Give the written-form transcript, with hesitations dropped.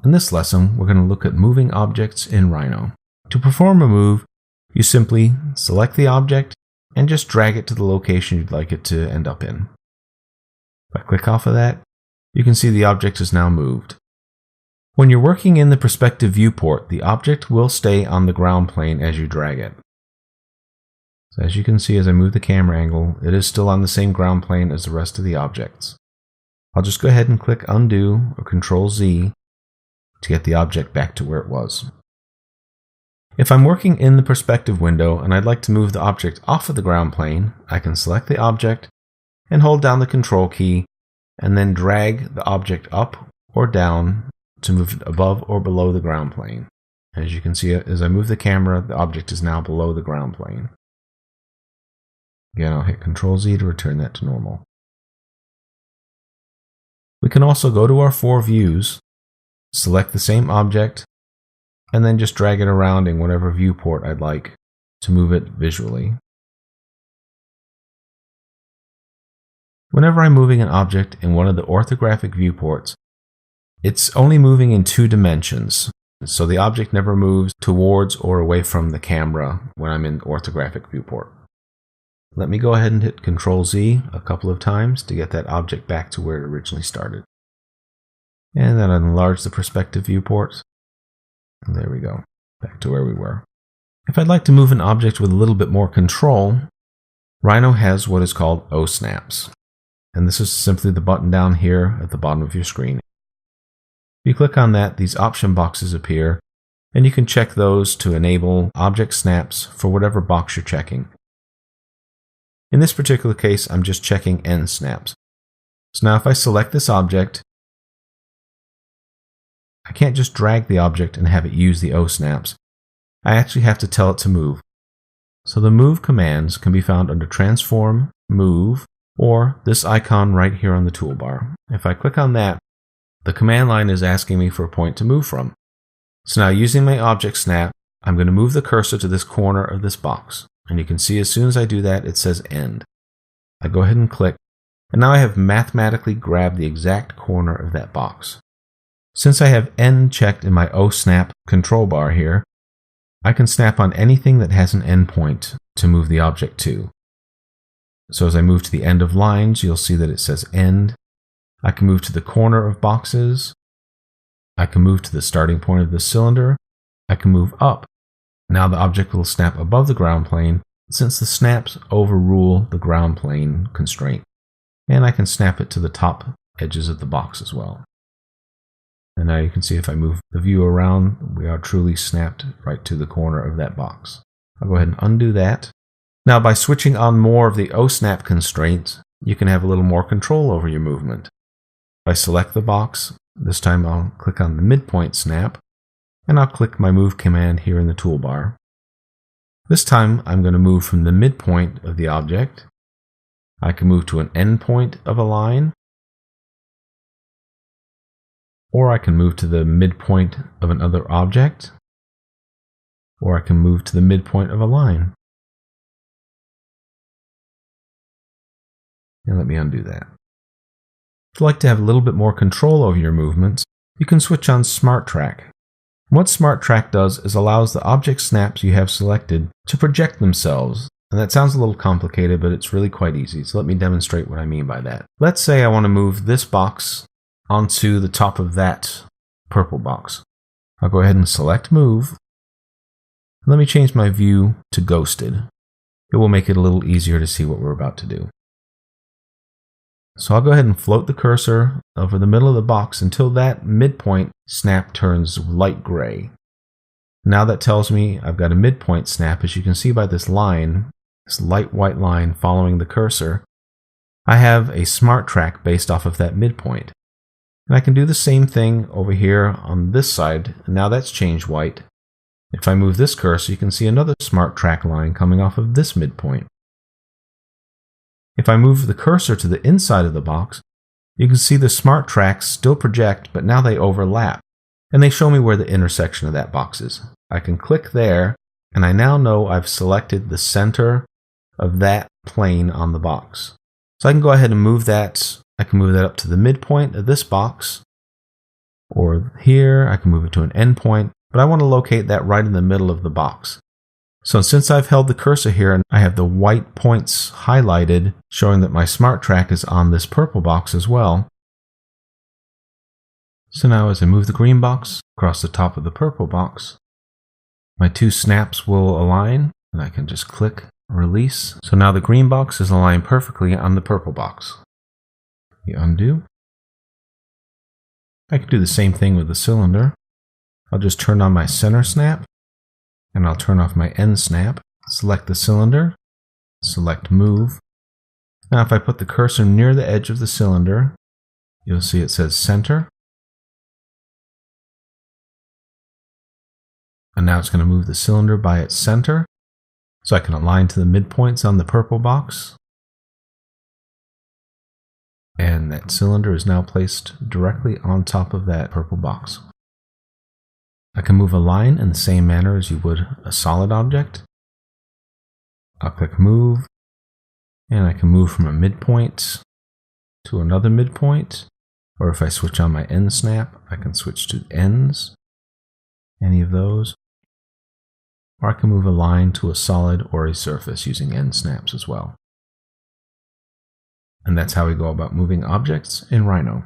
In this lesson, we're going to look at moving objects in Rhino. To perform a move, you simply select the object and just drag it to the location you'd like it to end up in. If I click off of that, you can see the object is now moved. When you're working in the perspective viewport, the object will stay on the ground plane as you drag it. So as you can see, as I move the camera angle, it is still on the same ground plane as the rest of the objects. I'll just go ahead and click Undo or Control Z to get the object back to where it was. If I'm working in the perspective window and I'd like to move the object off of the ground plane, I can select the object and hold down the Control key and then drag the object up or down to move it above or below the ground plane. As you can see, as I move the camera, the object is now below the ground plane. Again, I'll hit Control Z to return that to normal. We can also go to our 4 views, select the same object, and then just drag it around in whatever viewport I'd like to move it visually. Whenever I'm moving an object in one of the orthographic viewports, it's only moving in 2 dimensions, so the object never moves towards or away from the camera when I'm in orthographic viewport. Let me go ahead and hit Control Z a couple of times to get that object back to where it originally started. And then enlarge the perspective viewport. And there we go, back to where we were. If I'd like to move an object with a little bit more control, Rhino has what is called O-snaps. And this is simply the button down here at the bottom of your screen. If you click on that, these option boxes appear, and you can check those to enable object snaps for whatever box you're checking. In this particular case, I'm just checking end snaps. So now if I select this object, I can't just drag the object and have it use the O-snaps. I actually have to tell it to move. So the move commands can be found under Transform, Move, or this icon right here on the toolbar. If I click on that, the command line is asking me for a point to move from. So now using my object snap, I'm going to move the cursor to this corner of this box. And you can see as soon as I do that, it says End. I go ahead and click, and now I have mathematically grabbed the exact corner of that box. Since I have End checked in my O-snap control bar here, I can snap on anything that has an endpoint to move the object to. So as I move to the end of lines, you'll see that it says End. I can move to the corner of boxes. I can move to the starting point of the cylinder. I can move up. Now the object will snap above the ground plane since the snaps overrule the ground plane constraint. And I can snap it to the top edges of the box as well. And now you can see if I move the view around, we are truly snapped right to the corner of that box. I'll go ahead and undo that. Now by switching on more of the O-snap constraints, you can have a little more control over your movement. If I select the box, this time I'll click on the midpoint snap, and I'll click my move command here in the toolbar. This time I'm going to move from the midpoint of the object. I can move to an endpoint of a line, or I can move to the midpoint of another object, or I can move to the midpoint of a line. And let me undo that. If you'd like to have a little bit more control over your movements, you can switch on Smart Track. What Smart Track does is allows the object snaps you have selected to project themselves. And that sounds a little complicated, but it's really quite easy. So let me demonstrate what I mean by that. Let's say I want to move this box onto the top of that purple box. I'll go ahead and select Move. Let me change my view to Ghosted. It will make it a little easier to see what we're about to do. So I'll go ahead and float the cursor over the middle of the box until that midpoint snap turns light gray. Now that tells me I've got a midpoint snap. As you can see by this line, this light white line following the cursor, I have a smart track based off of that midpoint. And I can do the same thing over here on this side, and now that's changed white. If I move this cursor, you can see another smart track line coming off of this midpoint. If I move the cursor to the inside of the box, you can see the smart tracks still project, but now they overlap, and they show me where the intersection of that box is. I can click there, and I now know I've selected the center of that plane on the box. So I can go ahead and move that. I can move that up to the midpoint of this box, or here. I can move it to an endpoint, but I want to locate that right in the middle of the box. So since I've held the cursor here and I have the white points highlighted, showing that my smart track is on this purple box as well. So now as I move the green box across the top of the purple box, my two snaps will align, and I can just click release. So now the green box is aligned perfectly on the purple box. You undo. I can do the same thing with the cylinder. I'll just turn on my center snap, and I'll turn off my end snap. Select the cylinder, select move. Now if I put the cursor near the edge of the cylinder, you'll see it says center. And now it's going to move the cylinder by its center, so I can align to the midpoints on the purple box. And that cylinder is now placed directly on top of that purple box. I can move a line in the same manner as you would a solid object. I'll click move, and I can move from a midpoint to another midpoint, or if I switch on my end snap, I can switch to ends, any of those. Or I can move a line to a solid or a surface using end snaps as well. And that's how we go about moving objects in Rhino.